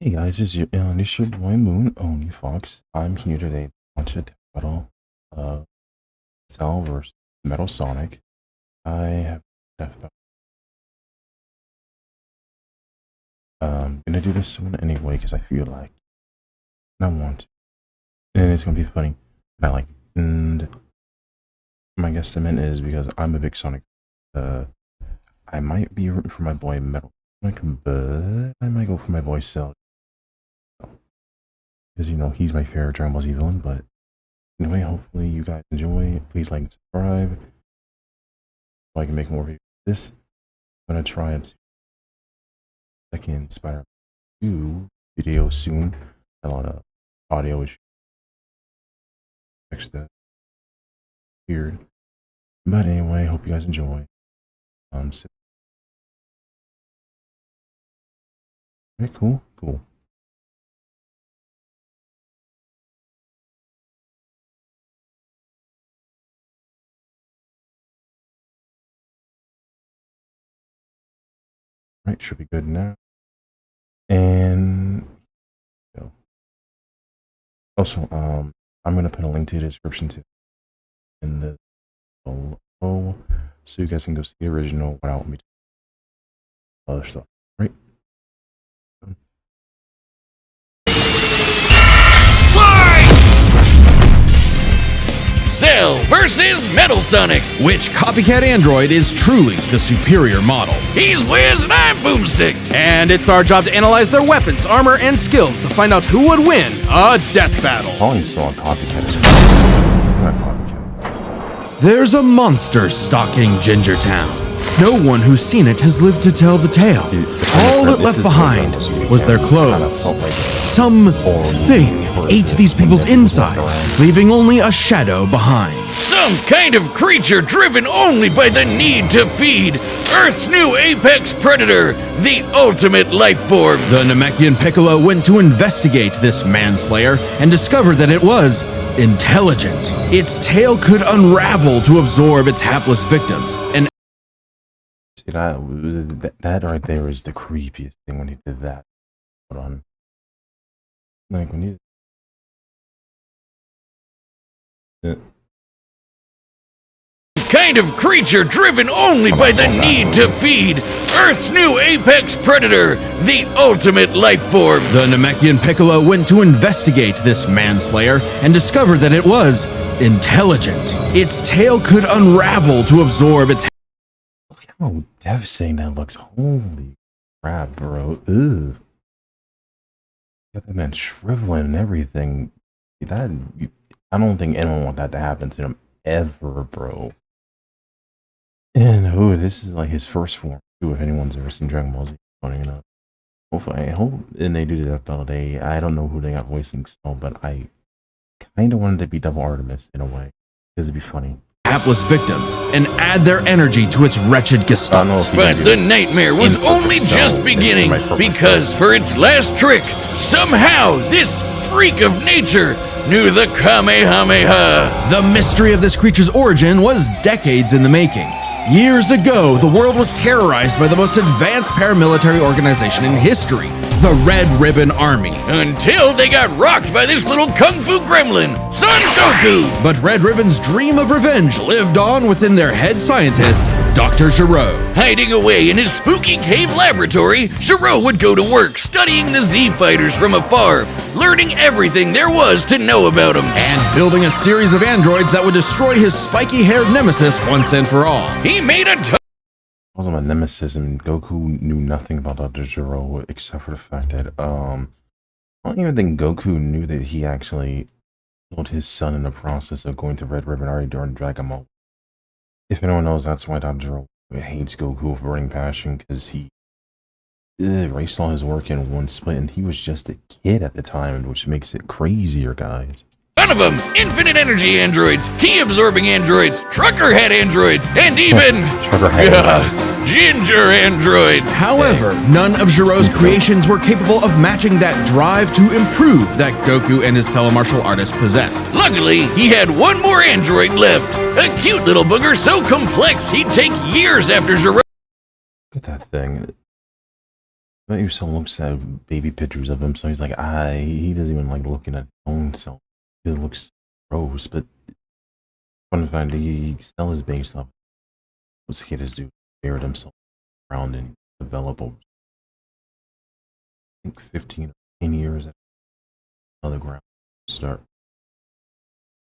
Hey guys, this is your boy Moon Oni Fox. I'm here today to watch a death battle of Cell versus Metal Sonic. I have death battle. Gonna do this one anyway because I feel like I want to. And it's gonna be funny. And my guesstimate is because I'm a big Sonic. I might be rooting for my boy Metal Sonic, but I might go for my boy Cell. Because he's my favorite Dragon Ball Z villain, but anyway, hopefully you guys enjoy. Please like and subscribe so I can make more videos like this. I'm gonna try a second Spider-Man 2 video soon. A lot of audio issues. Fix that. Weird. But anyway, hope you guys enjoy. Okay, cool. Right, should be good now. And go. Also, I'm gonna put a link to the description too in the below, so you guys can go see the original without me talking other stuff. Right? Cell versus Metal Sonic. Which copycat android is truly the superior model? He's Wiz and I'm Boomstick. And it's our job to analyze their weapons, armor, and skills to find out who would win a death battle. Calling Cell a copycat is crazy. He's not a copycat. There's a monster stalking Gingertown. No one who's seen it has lived to tell the tale. All it left behind was their clothes. Something ate these people's insides, leaving only a shadow behind. Some kind of creature driven only by the need to feed. Earth's new apex predator, the ultimate life form. The Namekian Piccolo went to investigate this manslayer and discovered that it was intelligent. Its tail could unravel to absorb its hapless victims, and See, that right there is the creepiest thing when he did that. Hold on. Like when you Kind of creature driven only by the need to feed. Earth's new apex predator, the ultimate life form. the Namekian Piccolo went to investigate this manslayer and discovered that it was intelligent. Its tail could unravel to absorb its. Look how devastating that looks. Holy crap, bro. Ugh. Got that man shriveling and everything. I don't think anyone want that to happen to him ever, bro. And this is like his first form too. If anyone's ever seen Dragon Ball Z, funny enough. Hopefully, I hope and they do the death battle. I don't know who they got voicing still, but I kind of wanted to be Double Artemis in a way because it'd be funny. Hapless victims and add their energy to its wretched gestalt. But the nightmare was only just beginning, because for its last trick, somehow this freak of nature knew the Kamehameha. The mystery of this creature's origin was decades in the making. Years ago, the world was terrorized by the most advanced paramilitary organization in history, the Red Ribbon Army. Until they got rocked by this little kung fu gremlin, Son Goku. But Red Ribbon's dream of revenge lived on within their head scientist, Dr. Gero. Hiding away in his spooky cave laboratory, Gero would go to work studying the Z fighters from afar, learning everything there was to know about them. And building a series of androids that would destroy his spiky-haired nemesis once and for all. He made a Also, my nemesis, and Goku knew nothing about Dr. Gero except for the fact that I don't even think Goku knew that he actually killed his son in the process of going to Red Ribbon Army during Dragon Ball. If anyone knows, that's why Dr. Gero hates Goku with burning passion, because he erased all his work in one split, and he was just a kid at the time, which makes it crazier, guys. ton of them. Infinite energy androids, key absorbing androids, trucker head androids, and even ginger androids. However, none of Gero's creations were capable of matching that drive to improve that Goku and his fellow martial artists possessed. Luckily, he had one more android left. A cute little booger so complex he'd take years after Gero. Look at that thing. But your son looks at baby pictures of him, so he's like, he doesn't even like looking at his own self. He just looks gross. But fun fact, he still is based off what cicadas do, buried himself around and develop over, I think 15 or 10 years at another ground start.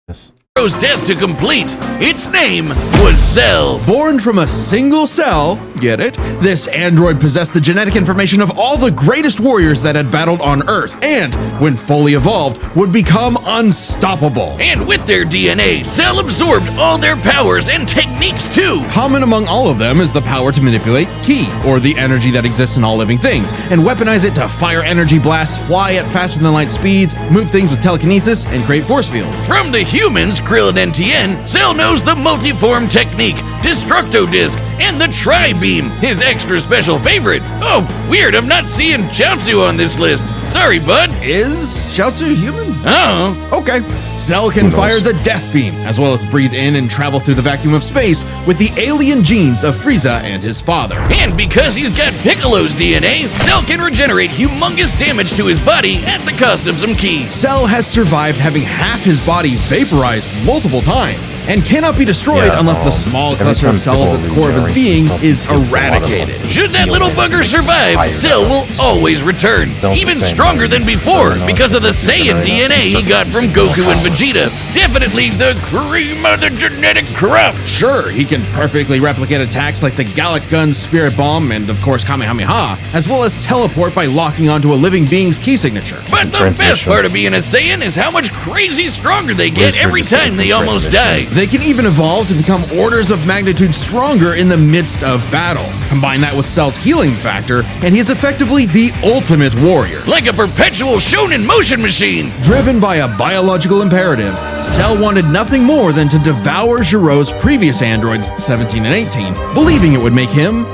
Yes. Death to complete. Its name was Cell. Born from a single cell, get it? This android possessed the genetic information of all the greatest warriors that had battled on Earth, and, when fully evolved, would become unstoppable. And with their DNA, Cell absorbed all their powers and techniques too. Common among all of them is the power to manipulate Ki, or the energy that exists in all living things, and weaponize it to fire energy blasts, fly at faster than light speeds, move things with telekinesis, and create force fields. From the humans, Krill and NTN, Cell knows the multiform technique, Destructo Disc, and the Tri-Beam, his extra special favorite. Oh, weird, I'm not seeing Chaozu on this list. Sorry, bud. Is Chaozu human? Oh. Okay. Cell can fire the Death Beam, as well as breathe in and travel through the vacuum of space with the alien genes of Frieza and his father. And because he's got Piccolo's DNA, Cell can regenerate humongous damage to his body at the cost of some Ki. Cell has survived having half his body vaporized multiple times, and cannot be destroyed unless the small cluster of cells at the core of his being is eradicated. Should that little bugger survive, Cell will always return, even stronger than before, because of the Saiyan DNA he got from Goku and Vegeta. Definitely the cream of the genetic crop. Sure, he can perfectly replicate attacks like the Gallic Gun, Spirit Bomb, and of course Kamehameha, as well as teleport by locking onto a living being's Ki signature. But the best part of being a Saiyan is how much crazy stronger they get every time they almost die. They can even evolve to become orders of magnitude stronger in the midst of battle. Combine that with Cell's healing factor, and he is effectively the ultimate warrior. Like a perpetual shonen motion machine. Driven by a biological imperative, Cell wanted nothing more than to devour Giro's previous androids, 17 and 18, believing it would make him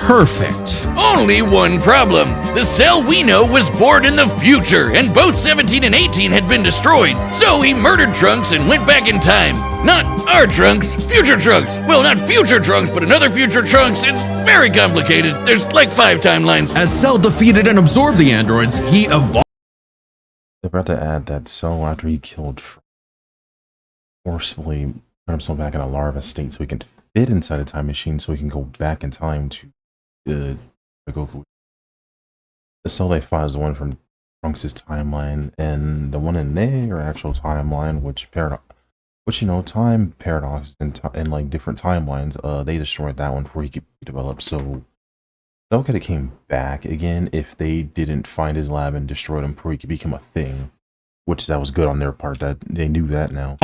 perfect. Only one problem. The Cell we know was born in the future, and both 17 and 18 had been destroyed. So he murdered Trunks and went back in time. Not our Trunks, future Trunks. Well, not future Trunks, but another future Trunks. It's very complicated. There's like 5 timelines. As Cell defeated and absorbed the androids, he evolved. They're about to add that Cell, after he killed, forcefully put himself back in a larva state so he can fit inside a time machine so he can go back in time to the Goku. The Cell they fought is the one from Trunks' timeline, and the one in their actual timeline, which time paradox and like different timelines, they destroyed that one before he could be developed. So Cell could have came back again if they didn't find his lab and destroyed him before he could become a thing. Which that was good on their part, that they knew that now.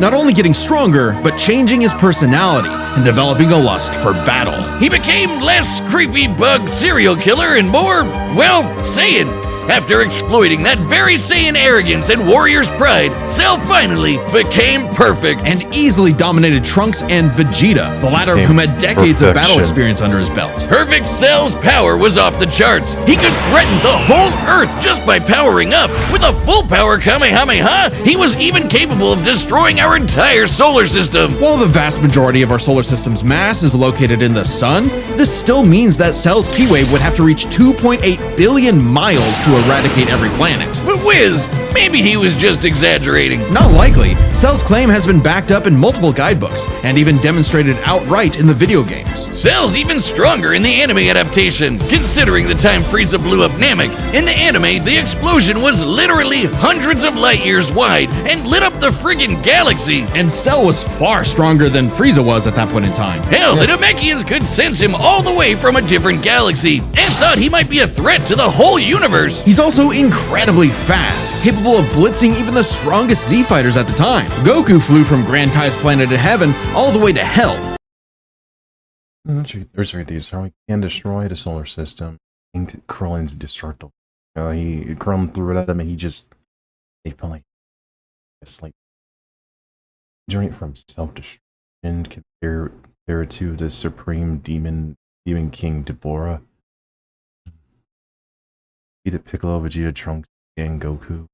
Not only getting stronger, but changing his personality and developing a lust for battle. He became less creepy bug serial killer and more, well, Saiyan. After exploiting that very Saiyan arrogance and warrior's pride, Cell finally became perfect. And easily dominated Trunks and Vegeta, the latter of whom had decades of battle experience under his belt. Perfect Cell's power was off the charts. He could threaten the whole Earth just by powering up. With a full power Kamehameha, he was even capable of destroying our entire solar system. While the vast majority of our solar system's mass is located in the sun, this still means that Cell's Ki wave would have to reach 2.8 billion miles to eradicate every planet. But Wiz, maybe he was just exaggerating. Not likely. Cell's claim has been backed up in multiple guidebooks, and even demonstrated outright in the video games. Cell's even stronger in the anime adaptation, considering the time Frieza blew up Namek. In the anime, the explosion was literally hundreds of light years wide and lit up the friggin' galaxy. And Cell was far stronger than Frieza was at that point in time. Hell, the Namekians could sense him all the way from a different galaxy and thought he might be a threat to the whole universe. He's also incredibly fast, capable of blitzing even the strongest Z fighters at the time. Goku flew from Grand Kai's planet of heaven all the way to hell. There's these how he can destroy the solar system. Krillin's destructible. Krillin threw it at him and he felt like it's like journey from self-destruction compared to the supreme demon king Deborah. Defeated Piccolo, Vegeta, Trunks, and Goku.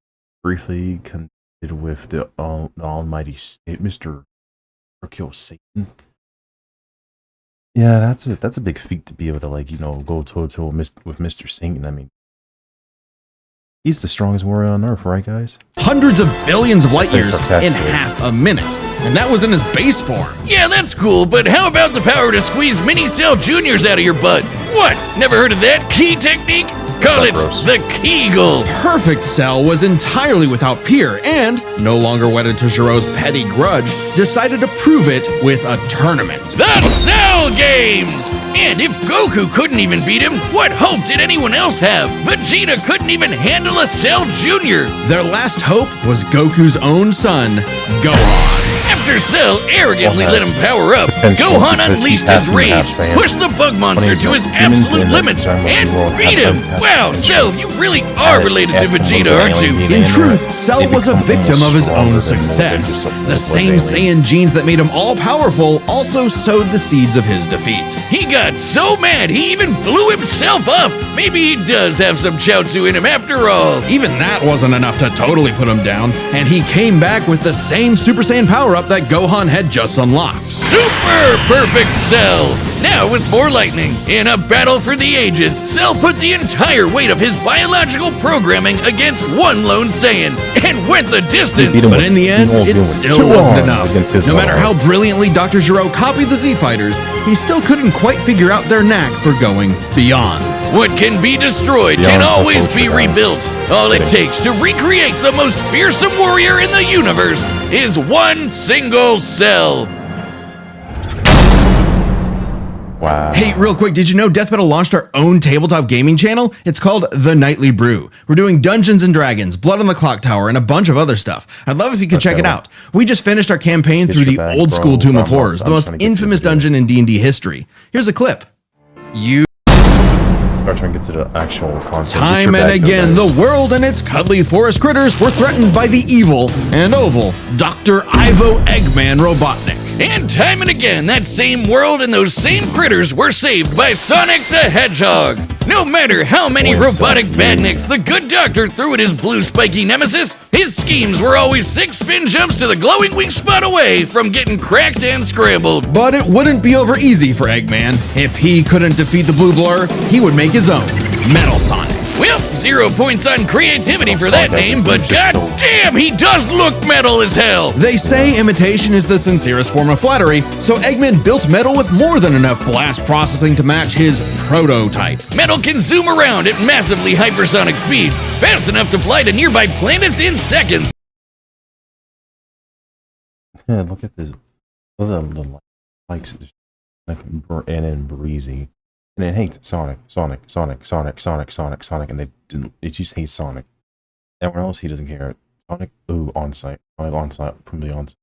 Briefly contended with the almighty Mr. Hercule Satan. Yeah, that's a big feat to be able to, like, you know, go toe to toe with Mr. Satan. I mean, he's the strongest warrior on Earth, right, guys? Hundreds of billions of light Say years in sarcastically. half a minute. And that was in his base form. Yeah, that's cool, but how about the power to squeeze mini cell juniors out of your butt? What? Never heard of that key technique? Call it gross? the Kegel. Perfect Cell was entirely without peer and, no longer wedded to Giro's petty grudge, decided to prove it with a tournament. The Cell Games! And if Goku couldn't even beat him, what hope did anyone else have? Vegeta couldn't even handle a Cell Junior. Their last hope was Goku's own son, Gohan. After Cell arrogantly Gohan let him has power up, potential Gohan because unleashed he's his half human, half rage, Saiyan. pushed the bug monster he's to his humans absolute in the limits, Dragon Ball Z and world beat have him. potential. Wow, Cell, you really are As- related to as some Vegeta, little aren't you? alien In being truth, there, Cell they was a become victim of his stronger own than success. most The same Saiyan genes that made him all powerful also sowed the seeds of his defeat. He got so mad he even blew himself up. Maybe he does have some Chaozu in him after all. Even that wasn't enough to totally put him down, and he came back with the same Super Saiyan power-up that Gohan had just unlocked. Super perfect Cell! Now with more lightning, in a battle for the ages, Cell put the entire weight of his biological programming against one lone Saiyan and went the distance. beat him But in the end, it still wasn't enough. No matter how brilliantly Dr. Gero copied the Z-Fighters, he still couldn't quite figure out their knack for going beyond. What can be destroyed Beyond can the always be social guys. rebuilt. All it takes to recreate the most fearsome warrior in the universe is one single Cell. Wow. Hey, real quick, did you know Death Metal launched our own tabletop gaming channel? It's called The Nightly Brew. We're doing Dungeons and Dragons, Blood on the Clock Tower, and a bunch of other stuff. I'd love if you could check it out. We just finished our campaign through the your bag, old bro. school Tomb of I'm Horrors, the trying most to get to infamous the video. dungeon in D&D history. Here's a clip. You Start trying to get to the actual concept. Time and again, the world and its cuddly forest critters were threatened by the evil and oval Dr. Ivo Eggman Robotnik. And time and again, that same world and those same critters were saved by Sonic the Hedgehog. No matter how many Boy, robotic Sonic, badniks the good doctor threw at his blue spiky nemesis, his schemes were always 6 spin jumps to the glowing weak spot away from getting cracked and scrambled. But it wouldn't be over easy for Eggman. If he couldn't defeat the Blue Blur, he would make his own, Metal Sonic. Well, 0 points on creativity for that Sonic name, doesn't but look just so- goddamn, he does look metal as hell. They say imitation is the sincerest form of flattery, so Eggman built Metal with more than enough blast processing to match his prototype. Metal can zoom around at massively hypersonic speeds, fast enough to fly to nearby planets in seconds. Yeah, look at this. Look at the likes, like, and then breezy, and it hates Sonic, Sonic, Sonic, Sonic, Sonic, Sonic, Sonic, and it just hates Sonic. Everyone else he doesn't care. Sonic, ooh, on site, Sonic on site, probably on site.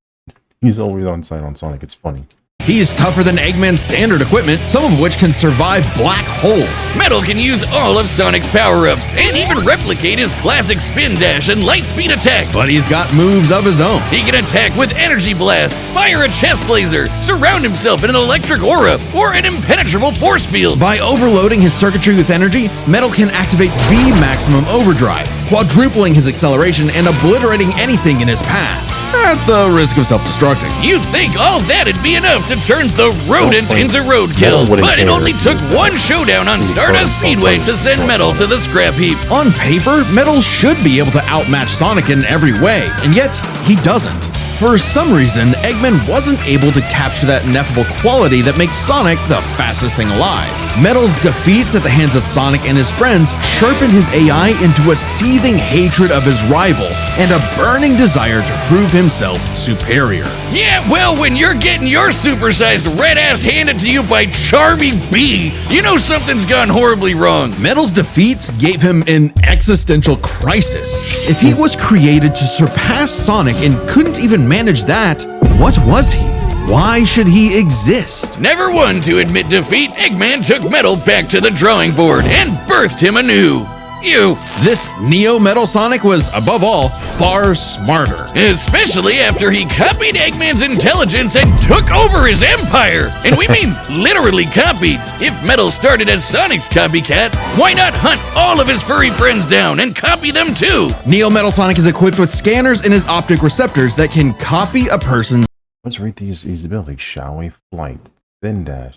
He's always on site on Sonic. It's funny. He's tougher than Eggman's standard equipment, some of which can survive black holes. Metal can use all of Sonic's power-ups and even replicate his classic spin dash and light speed attack. But he's got moves of his own. He can attack with energy blast, fire a chest laser, surround himself in an electric aura, or an impenetrable force field. By overloading his circuitry with energy, Metal can activate V Maximum Overdrive, quadrupling his acceleration and obliterating anything in his path, at the risk of self-destructing. You'd think all that'd be enough to turn the rodent Well, into Metal roadkill, wouldn't but it care. only took one showdown on Stardust Speedway to send Metal to the scrap heap. On paper, Metal should be able to outmatch Sonic in every way, and yet he doesn't. For some reason, Eggman wasn't able to capture that ineffable quality that makes Sonic the fastest thing alive. Metal's defeats at the hands of Sonic and his friends sharpened his AI into a seething hatred of his rival and a burning desire to prove himself superior. Yeah, well, when you're getting your supersized red ass handed to you by Charmy B, you know something's gone horribly wrong. Metal's defeats gave him an existential crisis. If he was created to surpass Sonic and couldn't even manage that, what was he? Why should he exist? Never one to admit defeat, Eggman took Metal back to the drawing board and birthed him anew. You. This Neo Metal Sonic was, above all, far smarter. Especially after he copied Eggman's intelligence and took over his empire. And we mean literally copied. If Metal started as Sonic's copycat, why not hunt all of his furry friends down and copy them too? Neo Metal Sonic is equipped with scanners in his optic receptors that can copy a person's Let's rate these abilities, shall we? Flight, spin dash,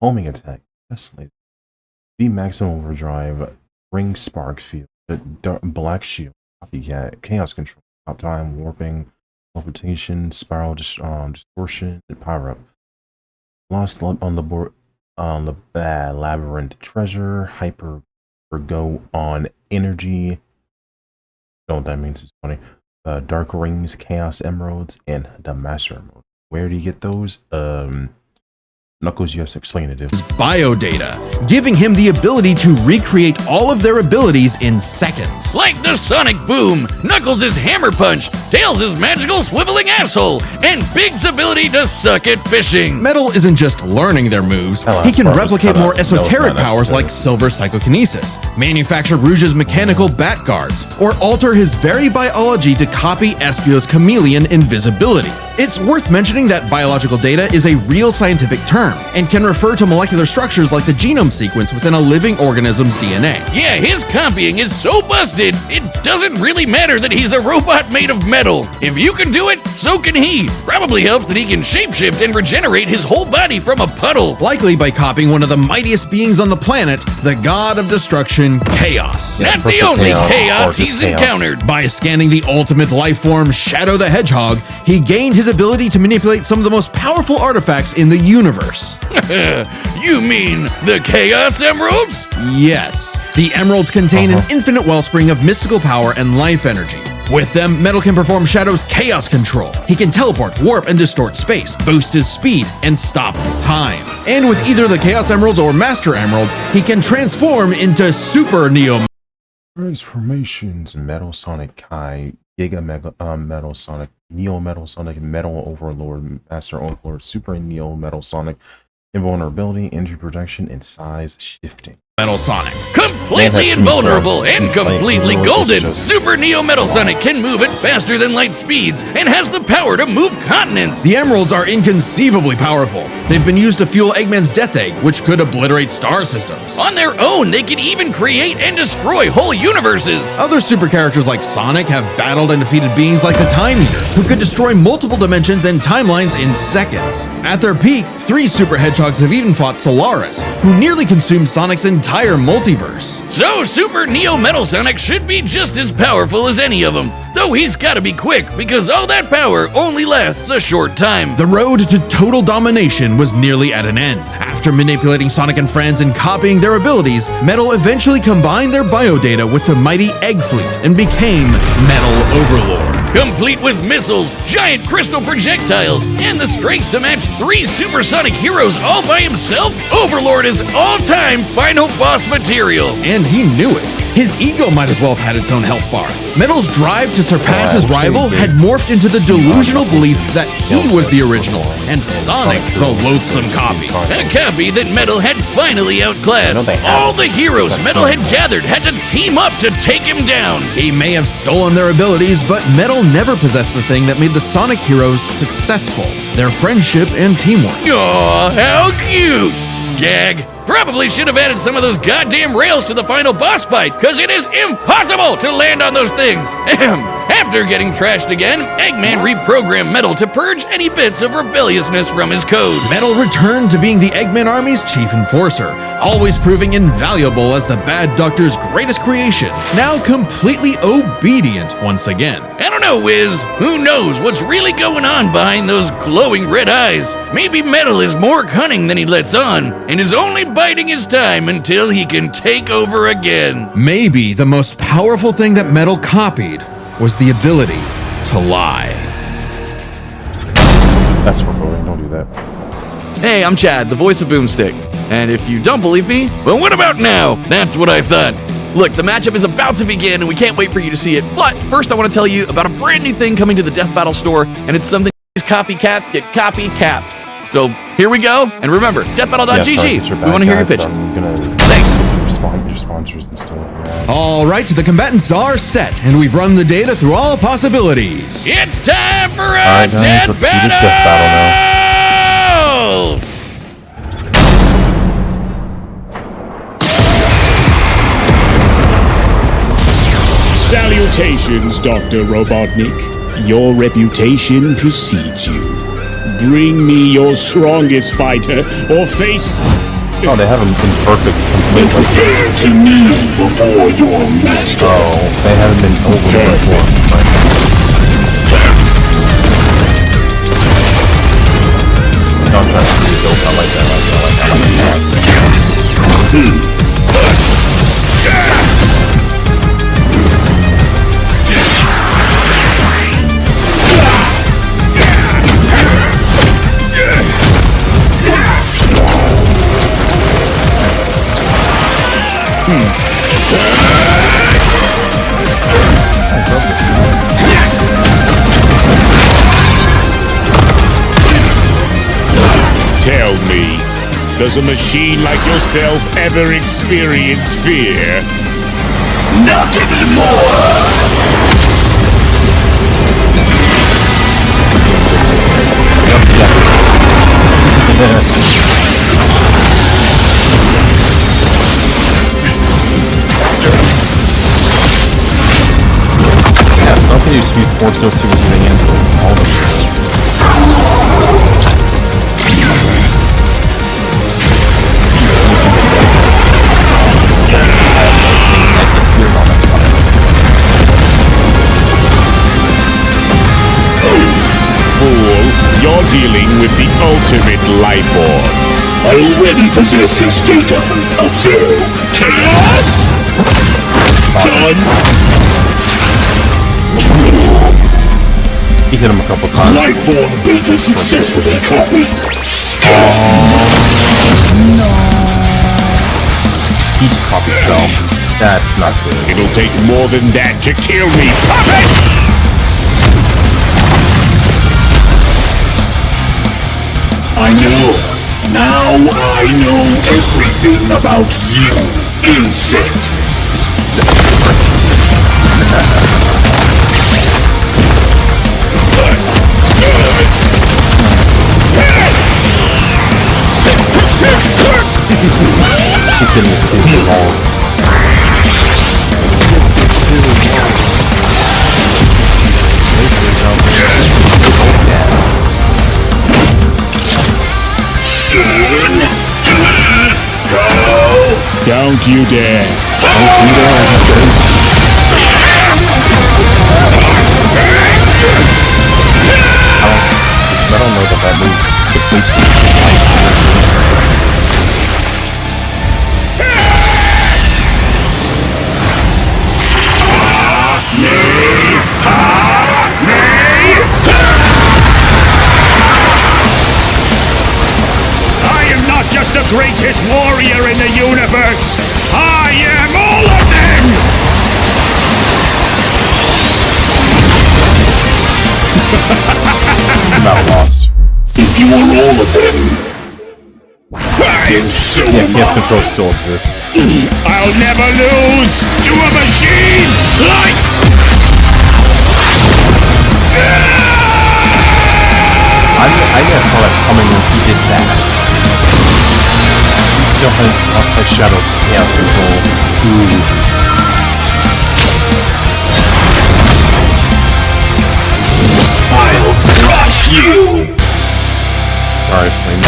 homing attack, Tesla, V maximum overdrive, ring spark field, black shield, copycat, chaos control, top time, warping, teleportation, spiral, distortion, and power up. Lost on the board, on the labyrinth treasure, hyper go on energy. I don't know what that means. It's funny. Dark rings, chaos emeralds, and the master emerald. Where do you get those? Knuckles, you have to explain it. Biodata, giving him the ability to recreate all of their abilities in seconds. Like the Sonic Boom, Knuckles' Hammer Punch, Tails' magical swiveling asshole, and Big's ability to suck at fishing. Metal isn't just learning their moves, he can replicate more esoteric powers like Silver Psychokinesis, manufacture Rouge's mechanical bat guards, or alter his very biology to copy Espio's chameleon invisibility. It's worth mentioning that biological data is a real scientific term and can refer to molecular structures like the genome sequence within a living organism's DNA. Yeah, his copying is so busted, it doesn't really matter that he's a robot made of metal. If you can do it, so can he. Probably helps that he can shapeshift and regenerate his whole body from a puddle. Likely by copying one of the mightiest beings on the planet, the god of destruction, Chaos. Not the only chaos he's encountered. By scanning the ultimate life form, Shadow the Hedgehog, he gained his ability to manipulate some of the most powerful artifacts in the universe. You mean the Chaos Emeralds? Yes. The emeralds contain an infinite wellspring of mystical power and life energy. With them, Metal can perform Shadow's chaos control. He can teleport, warp, and distort space, boost his speed, and stop time. And with either the Chaos Emeralds or Master Emerald, he can transform into Super Neo. Transformations: Metal Sonic Kai, Giga Metal Sonic, Neo Metal Sonic, Metal Overlord, Master Overlord, Super Neo Metal Sonic, invulnerability, injury protection, and size shifting. Metal Sonic. Completely invulnerable and completely golden, Super Neo Metal Sonic can move at faster than light speeds and has the power to move continents. The emeralds are inconceivably powerful. They've been used to fuel Eggman's Death Egg, which could obliterate star systems. On their own, they can even create and destroy whole universes. Other super characters like Sonic have battled and defeated beings like the Time Eater, who could destroy multiple dimensions and timelines in seconds. At their peak, 3 super hedgehogs have even fought Solaris, who nearly consumed Sonic's entire multiverse. So Super Neo Metal Sonic should be just as powerful as any of them, though he's gotta be quick because all that power only lasts a short time. The road to total domination was nearly at an end. After manipulating Sonic and friends and copying their abilities, Metal eventually combined their biodata with the mighty Egg Fleet and became Metal Overlord. Complete with missiles, giant crystal projectiles, and the strength to match 3 supersonic heroes all by himself, Overlord is all-time final boss material. And he knew it. His ego might as well have had its own health bar. Metal's drive to surpass his rival had morphed into the delusional belief that he was the original, and Sonic the loathsome copy. A copy that Metal had finally outclassed. All the heroes Metal had gathered had to team up to take him down. He may have stolen their abilities, but Metal never possessed the thing that made the Sonic heroes successful: their friendship and teamwork. Aw, how cute! Gag. Probably should have added some of those goddamn rails to the final boss fight, cause it is impossible to land on those things. After getting trashed again, Eggman reprogrammed Metal to purge any bits of rebelliousness from his code. Metal returned to being the Eggman Army's chief enforcer, always proving invaluable as the Bad Doctor's greatest creation, now completely obedient once again. I don't know, Wiz. Who knows what's really going on behind those glowing red eyes? Maybe Metal is more cunning than he lets on, and is only biding his time until he can take over again. Maybe the most powerful thing that Metal copied was the ability to lie. That's foreboding, don't do that. Hey, I'm Chad, the voice of Boomstick. And if you don't believe me, But what about now? That's what I thought. look, the matchup is about to begin and we can't wait for you to see it. But first I want to tell you about a brand new thing coming to the Death Battle store, and it's something these copycats get copy-capped. So here we go, and remember, deathbattle.gg. We want to hear your pitches. I'm gonna Thanks. respond your sponsors and stuff. Yeah. All right, the combatants are set, and we've run the data through all possibilities. It's time for a Alright, guys, death let's see battle! this death battle Salutations, Dr. Robotnik. Your reputation precedes you. Bring me your strongest fighter, or face Oh, they haven't been perfect completely. Prepare to kneel before your master. Oh, they haven't been overly performed. Don't try to do it like that. Tell me, does a machine like yourself ever experience fear? Not anymore! Yeah, something used to be forced those two moving into all the Fool, you're dealing with the ultimate life form. I already possess his data. Observe. Chaos! Done. He hit him a couple times. Life form data successfully copied. He just copied himself. That's not good. It'll take more than that to kill me, puppet! I know. Now I know everything about you, insect. He's getting his teeth involved. Soon. Go! Don't you dare. I don't know that move depletes his life. I am not just the greatest warrior in the universe. I am all of them! I'm not lost. If you are all of them, then so Yeah, am PS I. control still exists. I'll never lose to a machine like... I guess saw that coming when he did that. He still has a shadow chaos control. Ooh. I'll crush you! Sorry, Sling.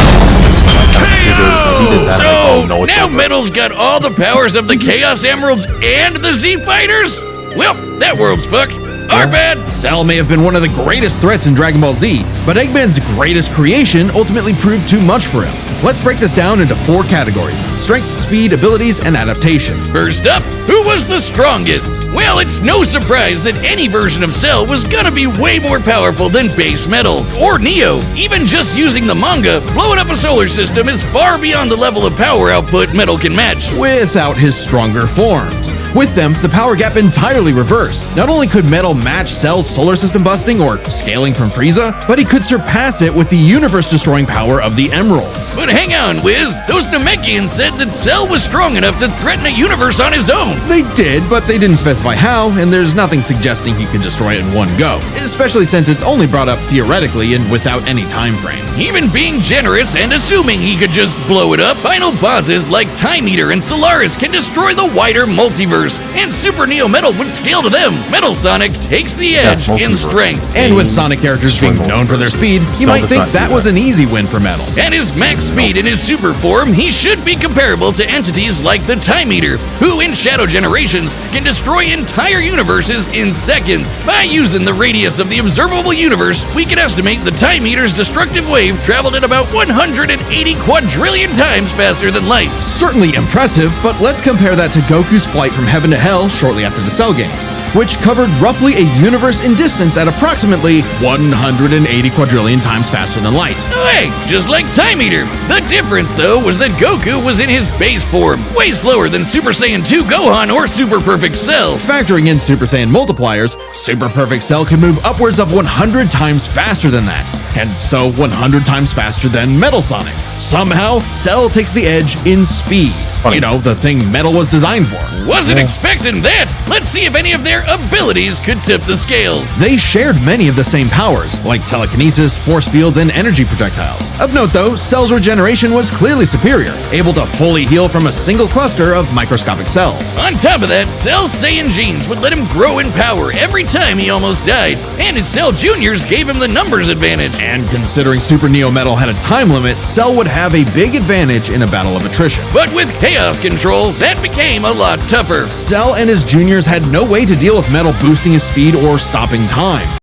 He did that. So, No, it's now over. Metal's got all the powers of the Chaos Emeralds and the Z Fighters? Well, that world's fucked. Our bad. Cell may have been one of the greatest threats in Dragon Ball Z, but Eggman's greatest creation ultimately proved too much for him. Let's break this down into 4 categories: strength, speed, abilities, and adaptation. First up, who was the strongest? Well, it's no surprise that any version of Cell was gonna be way more powerful than base Metal or Neo. Even just using the manga, blowing up a solar system is far beyond the level of power output Metal can match. Without his stronger forms. With them, the power gap entirely reversed. Not only could Metal match Cell's solar system busting or scaling from Frieza, but he could surpass it with the universe-destroying power of the Emeralds. But hang on, Wiz. Those Namekians said that Cell was strong enough to threaten a universe on his own. They did, but they didn't specify how, and there's nothing suggesting he could destroy it in one go, especially since it's only brought up theoretically and without any time frame. Even being generous and assuming he could just blow it up, final bosses like Time Eater and Solaris can destroy the wider multiverse multiverse, and Super Neo Metal would scale to them. Metal Sonic takes the edge in multiverse. strength. And with Sonic characters being known for their speed, you Cell might does think not do that was that. an easy win for Metal. At his max speed in his super form, he should be comparable to entities like the Time Eater, who in Shadow Generations can destroy entire universes in seconds. By using the radius of the observable universe, we can estimate the Time Eater's destructive wave traveled at about 180 quadrillion times faster than light. Certainly impressive, but let's compare that to Goku's flight from heaven to hell shortly after the Cell games, which covered roughly a universe in distance at approximately 180 quadrillion times faster than light. Hey, just like Time Eater. The difference, though, was that Goku was in his base form, way slower than Super Saiyan 2 Gohan or Super Perfect Cell. Factoring in Super Saiyan multipliers, Super Perfect Cell can move upwards of 100 times faster than that, and so 100 times faster than Metal Sonic. Somehow, Cell takes the edge in speed. You know, the thing Metal was designed for. Wasn't expecting that. Let's see if any of their abilities could tip the scales. They shared many of the same powers, like telekinesis, force fields, and energy projectiles. Of note though, Cell's regeneration was clearly superior, able to fully heal from a single cluster of microscopic cells. On top of that, Cell's Saiyan genes would let him grow in power every time he almost died, and his Cell Juniors gave him the numbers advantage. And considering Super Neo Metal had a time limit, Cell would have a big advantage in a battle of attrition. But with Chaos Control, that became a lot tougher. Cell and his juniors had no way to deal with Metal boosting his speed or stopping time.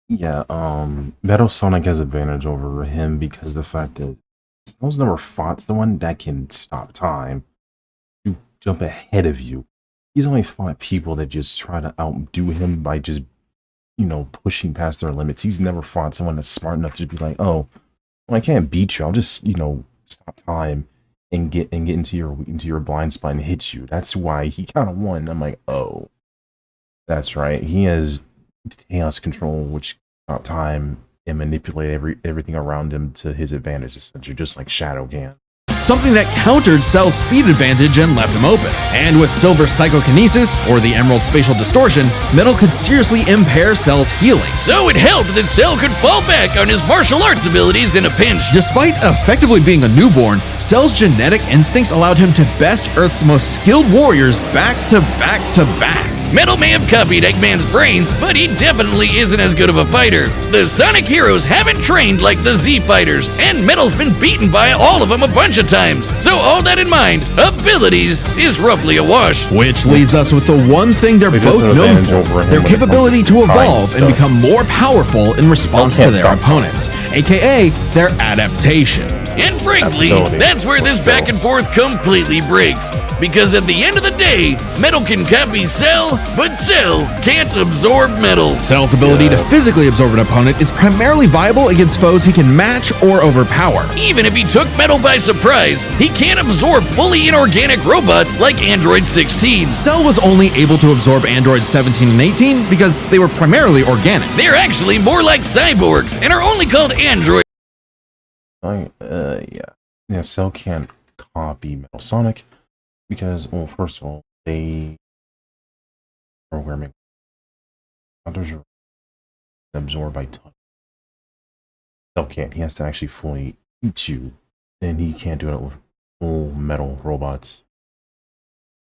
Yeah, Metal Sonic has advantage over him because the fact that Cell's never fought someone that can stop time to jump ahead of you. He's only fought people that just try to outdo him by just, you know, pushing past their limits. He's never fought someone that's smart enough to be like, oh, well, I can't beat you. I'll just, you know, stop time and get into your blind spot and hit you. That's why he kind of won. I'm like, oh, that's right. He has chaos control, which stop time and manipulate everything around him to his advantage, essentially, just like Shadow can. Something that countered Cell's speed advantage and left him open. And with Silver Psychokinesis, or the Emerald Spatial Distortion, Metal could seriously impair Cell's healing. So it helped that Cell could fall back on his martial arts abilities in a pinch. Despite effectively being a newborn, Cell's genetic instincts allowed him to best Earth's most skilled warriors back to back to back. Metal may have copied Eggman's brains, but he definitely isn't as good of a fighter. The Sonic heroes haven't trained like the Z fighters, and Metal's been beaten by all of them a bunch of times. So all that in mind, abilities is roughly a wash. Which leaves us with the one thing they're It both is an known advantage for, over him their when it comes capability to to evolve time and stuff. become more powerful in response to can't their stop time. opponents, aka their adaptation. And frankly, Ability. that's where this back and forth completely breaks. Because at the end of the day, Metal can copy Cell, but Cell can't absorb Metal. Cell's ability to physically absorb an opponent is primarily viable against foes he can match or overpower. Even if he took Metal by surprise, he can't absorb fully inorganic robots like Android 16. Cell was only able to absorb androids 17 and 18 because they were primarily organic. They're actually more like cyborgs and are only called androids. Yeah, Cell can't copy Metal Sonic because, well, first of all, they programming others are absorbed by touch. Cell can't. He has to actually fully eat you, and he can't do it with full metal robots.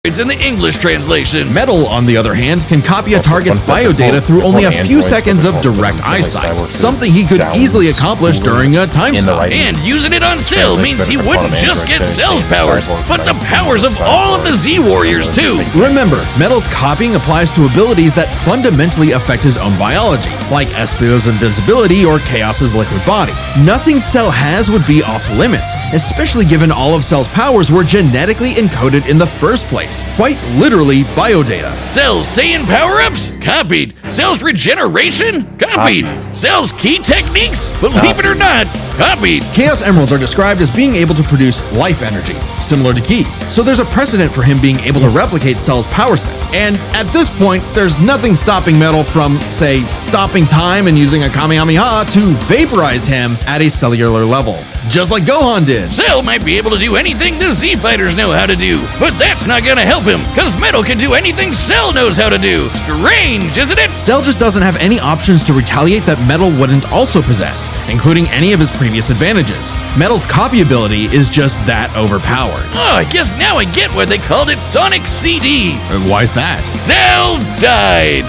It's in the English translation. Metal, on the other hand, can copy a target's biodata through only a few seconds of direct eyesight, something he could easily accomplish during a time stop. And using it on Cell means he wouldn't just get Cell's powers, but the powers of all of the Z Warriors too. Remember, Metal's copying applies to abilities that fundamentally affect his own biology, like Espio's invincibility or Chaos's liquid body. Nothing Cell has would be off limits, especially given all of Cell's powers were genetically encoded in the first place. Quite literally biodata. Cell's Saiyan power-ups? Copied. Cell's regeneration? Copied. Cell's key techniques? Believe it or not, copied. Chaos Emeralds are described as being able to produce life energy, similar to Ki. So there's a precedent for him being able to replicate Cell's power set. And at this point, there's nothing stopping Metal from, say, stopping time and using a Kamehameha to vaporize him at a cellular level. just like Gohan did. Cell might be able to do anything the Z Fighters know how to do, but that's not gonna help him, cause Metal can do anything Cell knows how to do. Strange, isn't it? Cell just doesn't have any options to retaliate that Metal wouldn't also possess, including any of his previous advantages. Metal's copy ability is just that overpowered. Oh, I guess now I get why they called it Sonic CD. Why's that? Cell died.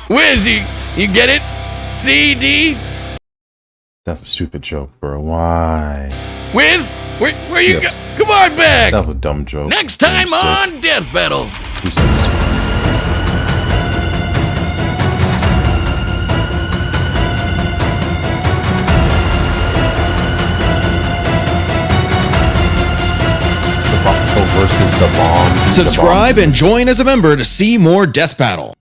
Wiz, you get it? CD? That's a stupid joke, bro. Why? Wiz, where you Yes. go? Come on back. That was a dumb joke. Next time Stick. on Death Battle. Who says? The Buffalo versus the Bomb. Subscribe and join as a member to see more Death Battle.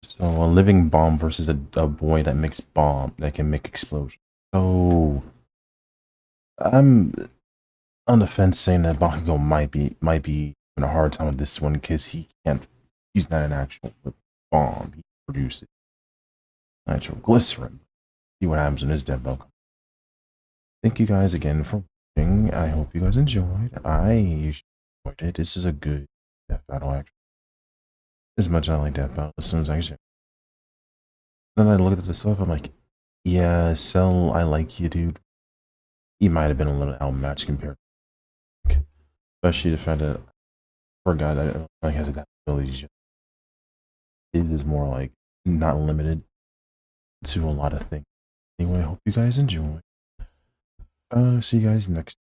So a living bomb versus a boy that makes bomb that can make explosion. So I'm on the fence saying that Bakugo might be having a hard time with this one because he's not an actual bomb. He produces nitroglycerin. See what happens in his Death Battle. Thank you guys again for watching. I hope you guys enjoyed. I enjoyed it. This is a good Death Battle actually. As much as I like Death Battle, as soon as I should. Then I looked at the stuff, I'm like, yeah, Cell, I like you, dude. He might have been a little outmatched compared to, especially the fact that for a guy that I don't think has adaptability, his is more like not limited to a lot of things. Anyway, I hope you guys enjoy. See you guys next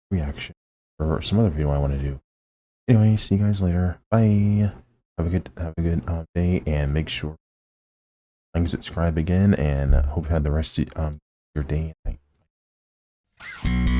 reaction or some other video I want to do. Anyway, see you guys later. Bye. Have a good day, and make sure like and subscribe again. And hope you had the rest of your day and night.